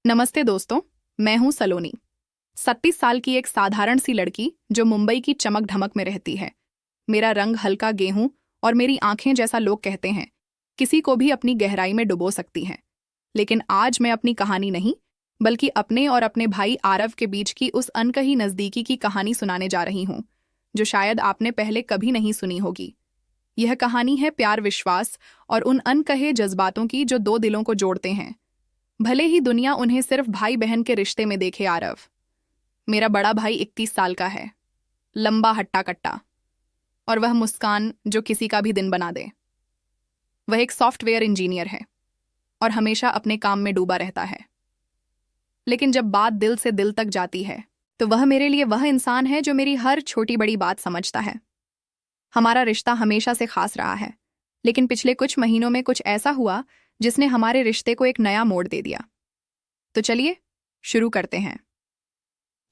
नमस्ते दोस्तों। मैं हूं सलोनी। 37 साल की एक साधारण सी लड़की जो मुंबई की चमक धमक में रहती है। मेरा रंग हल्का गेहूं और मेरी आंखें, जैसा लोग कहते हैं, किसी को भी अपनी गहराई में डुबो सकती हैं। लेकिन आज मैं अपनी कहानी नहीं, बल्कि अपने और अपने भाई आरव के बीच की उस अनकही नज़दीकी की कहानी सुनाने जा रही हूं, जो शायद आपने पहले कभी नहीं सुनी होगी। यह कहानी है प्यार, विश्वास और उन अनकहे जज्बातों की जो दो दिलों को जोड़ते हैं, भले ही दुनिया उन्हें सिर्फ भाई बहन के रिश्ते में देखे। आरव, मेरा बड़ा भाई, 31 साल का है, लंबा हट्टा कट्टा, और वह मुस्कान जो किसी का भी दिन बना दे। वह एक सॉफ्टवेयर इंजीनियर है और हमेशा अपने काम में डूबा रहता है। लेकिन जब बात दिल से दिल तक जाती है, तो वह मेरे लिए वह इंसान है जो मेरी हर छोटी बड़ी बात समझता है। हमारा रिश्ता हमेशा से खास रहा है, लेकिन पिछले कुछ महीनों में कुछ ऐसा हुआ जिसने हमारे रिश्ते को एक नया मोड़ दे दिया। तो चलिए शुरू करते हैं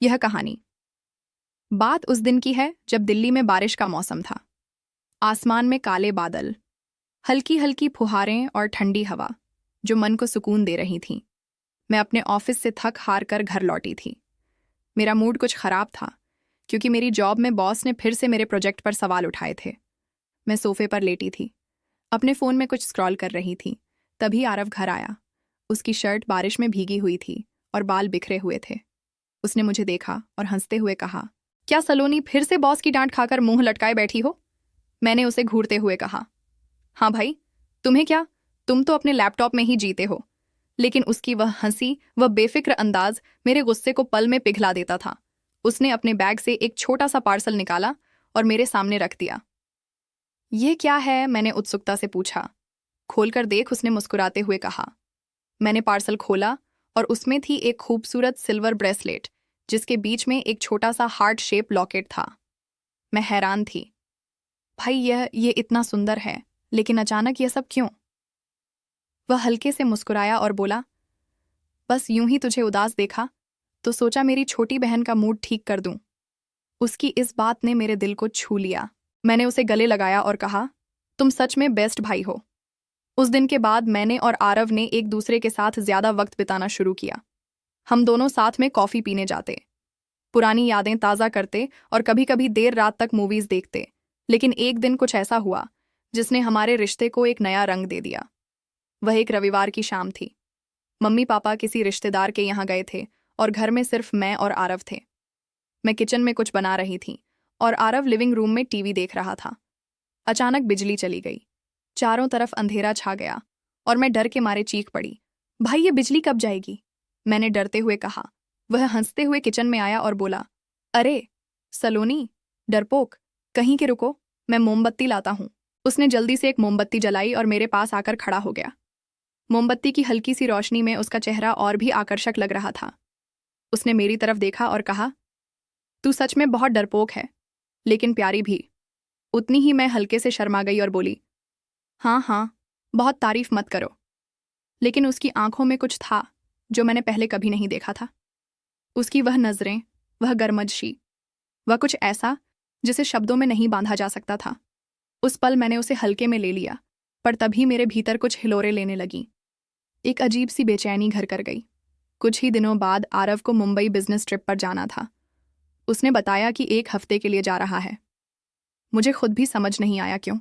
यह कहानी। बात उस दिन की है जब दिल्ली में बारिश का मौसम था। आसमान में काले बादल, हल्की हल्की फुहारें और ठंडी हवा जो मन को सुकून दे रही थीं। मैं अपने ऑफिस से थक हार कर घर लौटी थी। मेरा मूड कुछ खराब था, क्योंकि मेरी जॉब में बॉस ने फिर से मेरे प्रोजेक्ट पर सवाल उठाए थे। मैं सोफे पर लेटी थी, अपने फ़ोन में कुछ स्क्रॉल कर रही थी। तभी आरव घर आया। उसकी शर्ट बारिश में भीगी हुई थी और बाल बिखरे हुए थे। उसने मुझे देखा और हंसते हुए कहा, क्या सलोनी, फिर से बॉस की डांट खाकर मुंह लटकाए बैठी हो? मैंने उसे घूरते हुए कहा, हाँ भाई, तुम्हें क्या, तुम तो अपने लैपटॉप में ही जीते हो। लेकिन उसकी वह हंसी, वह बेफिक्र अंदाज मेरे गुस्से को पल में पिघला देता था। उसने अपने बैग से एक छोटा सा पार्सल निकाला और मेरे सामने रख दिया। ये क्या है? मैंने उत्सुकता से पूछा। खोलकर देख, उसने मुस्कुराते हुए कहा। मैंने पार्सल खोला और उसमें थी एक खूबसूरत सिल्वर ब्रेसलेट, जिसके बीच में एक छोटा सा हार्ट शेप लॉकेट था। मैं हैरान थी। भाई, ये इतना सुंदर है, लेकिन अचानक यह सब क्यों? वह हल्के से मुस्कुराया और बोला, बस यूं ही तुझे उदास देखा तो सोचा मेरी छोटी बहन का मूड ठीक कर दूं। उसकी इस बात ने मेरे दिल को छू लिया। मैंने उसे गले लगाया और कहा, तुम सच में बेस्ट भाई हो। उस दिन के बाद मैंने और आरव ने एक दूसरे के साथ ज्यादा वक्त बिताना शुरू किया। हम दोनों साथ में कॉफी पीने जाते, पुरानी यादें ताज़ा करते और कभी कभी देर रात तक मूवीज देखते। लेकिन एक दिन कुछ ऐसा हुआ जिसने हमारे रिश्ते को एक नया रंग दे दिया। वह एक रविवार की शाम थी। मम्मी पापा किसी रिश्तेदार के यहाँ गए थे और घर में सिर्फ मैं और आरव थे। मैं किचन में कुछ बना रही थी और आरव लिविंग रूम में टीवी देख रहा था। अचानक बिजली चली गई, चारों तरफ अंधेरा छा गया और मैं डर के मारे चीख पड़ी, भाई ये बिजली कब जाएगी? मैंने डरते हुए कहा। वह हंसते हुए किचन में आया और बोला, अरे सलोनी, डरपोक, कहीं के रुको, मैं मोमबत्ती लाता हूँ। उसने जल्दी से एक मोमबत्ती जलाई और मेरे पास आकर खड़ा हो गया। मोमबत्ती की हल्की सी रोशनी में उसका चेहरा और भी आकर्षक लग रहा था। उसने मेरी तरफ देखा और कहा, तू सच में बहुत डरपोक है, लेकिन प्यारी भी। उतनी ही मैं हल्के से शर्मा गई और बोली, हाँ हाँ, बहुत तारीफ मत करो। लेकिन उसकी आंखों में कुछ था जो मैंने पहले कभी नहीं देखा था। उसकी वह नजरें, वह गर्मजशी, वह कुछ ऐसा जिसे शब्दों में नहीं बांधा जा सकता था। उस पल मैंने उसे हल्के में ले लिया, पर तभी मेरे भीतर कुछ हिलोरे लेने लगी। एक अजीब सी बेचैनी घर कर गई। कुछ ही दिनों बाद आरव को मुंबई बिजनेस ट्रिप पर जाना था। उसने बताया कि 1 हफ्ते के लिए जा रहा है। मुझे खुद भी समझ नहीं आया क्यों,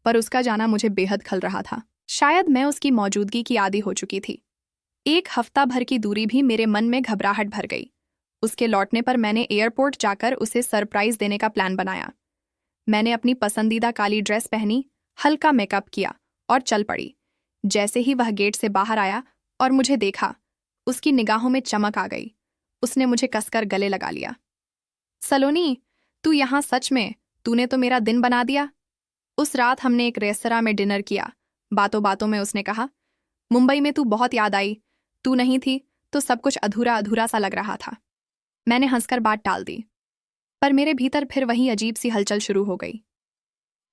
पर उसका जाना मुझे बेहद खल रहा था। शायद मैं उसकी मौजूदगी की आदी हो चुकी थी। 1 हफ्ता भर की दूरी भी मेरे मन में घबराहट भर गई। उसके लौटने पर मैंने एयरपोर्ट जाकर उसे सरप्राइज देने का प्लान बनाया। मैंने अपनी पसंदीदा काली ड्रेस पहनी, हल्का मेकअप किया और चल पड़ी। जैसे ही वह गेट से बाहर आया और मुझे देखा, उसकी निगाहों में चमक आ गई। उसने मुझे कसकर गले लगा लिया। सलोनी, तू यहाँ सच में, तूने तो मेरा दिन बना दिया। उस रात हमने एक रेस्तरां में डिनर किया। बातों बातों में उसने कहा, मुंबई में तू बहुत याद आई, तू नहीं थी तो सब कुछ अधूरा अधूरा सा लग रहा था। मैंने हंसकर बात टाल दी, पर मेरे भीतर फिर वही अजीब सी हलचल शुरू हो गई।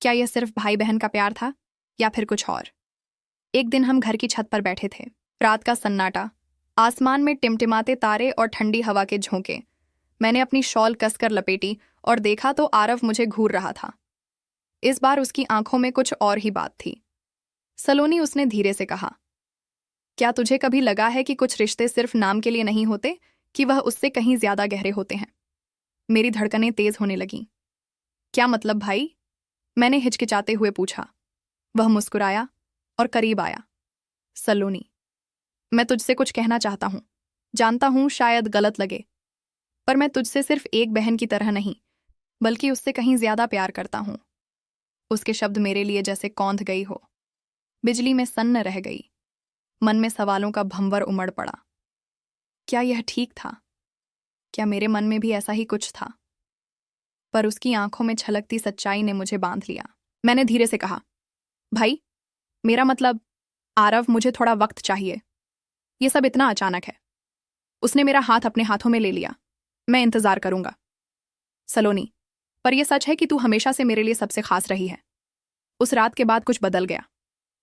क्या यह सिर्फ भाई बहन का प्यार था या फिर कुछ और? एक दिन हम घर की छत पर बैठे थे। रात का सन्नाटा, आसमान में टिमटिमाते तारे और ठंडी हवा के झोंके। मैंने अपनी शॉल कसकर लपेटी और देखा तो आरव मुझे घूर रहा था। इस बार उसकी आंखों में कुछ और ही बात थी। सलोनी, उसने धीरे से कहा, क्या तुझे कभी लगा है कि कुछ रिश्ते सिर्फ नाम के लिए नहीं होते, कि वह उससे कहीं ज्यादा गहरे होते हैं? मेरी धड़कनें तेज होने लगीं। क्या मतलब भाई? मैंने हिचकिचाते हुए पूछा। वह मुस्कुराया और करीब आया। सलोनी, मैं तुझसे कुछ कहना चाहता हूं। जानता हूं शायद गलत लगे, पर मैं तुझसे सिर्फ एक बहन की तरह नहीं, बल्कि उससे कहीं ज्यादा प्यार करता हूं। उसके शब्द मेरे लिए जैसे कौंध गई हो। बिजली में सन्न रह गई। मन में सवालों का भंवर उमड़ पड़ा। क्या यह ठीक था? क्या मेरे मन में भी ऐसा ही कुछ था? पर उसकी आंखों में छलकती सच्चाई ने मुझे बांध लिया। मैंने धीरे से कहा, भाई, मेरा मतलब, आरव, मुझे थोड़ा वक्त चाहिए। ये सब इतना अचानक है। उसने मेरा हाथ अपने हाथों में ले लिया। मैं इंतजार करूंगा। सलोनी, पर यह सच है कि तू हमेशा से मेरे लिए सबसे खास रही है। उस रात के बाद कुछ बदल गया।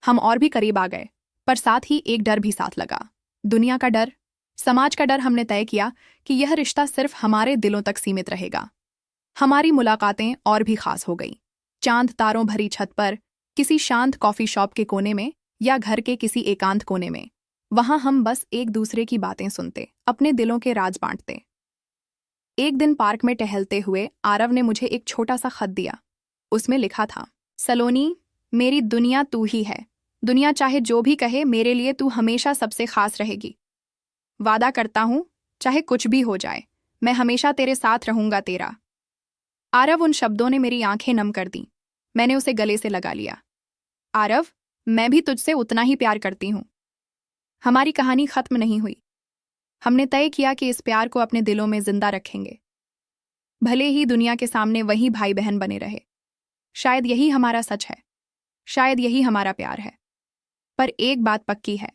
हम और भी करीब आ गए, पर साथ ही एक डर भी साथ लगा। दुनिया का डर, समाज का डर। हमने तय किया कि यह रिश्ता सिर्फ हमारे दिलों तक सीमित रहेगा। हमारी मुलाकातें और भी खास हो गई। चांद तारों भरी छत पर, किसी शांत कॉफी शॉप के कोने में, या घर के किसी एकांत कोने में, वहां हम बस एक दूसरे की बातें सुनते, अपने दिलों के राज बांटते। एक दिन पार्क में टहलते हुए आरव ने मुझे एक छोटा सा खत दिया। उसमें लिखा था, सलोनी, मेरी दुनिया तू ही है। दुनिया चाहे जो भी कहे, मेरे लिए तू हमेशा सबसे खास रहेगी। वादा करता हूं, चाहे कुछ भी हो जाए, मैं हमेशा तेरे साथ रहूंगा, तेरा। आरव। उन शब्दों ने मेरी आंखें नम कर दी। मैंने उसे गले से लगा लिया। आरव, मैं भी तुझसे उतना ही प्यार करती हूं। हमारी कहानी खत्म नहीं हुई। हमने तय किया कि इस प्यार को अपने दिलों में जिंदा रखेंगे, भले ही दुनिया के सामने वही भाई बहन बने रहे। शायद यही हमारा सच है, शायद यही हमारा प्यार है। पर एक बात पक्की है,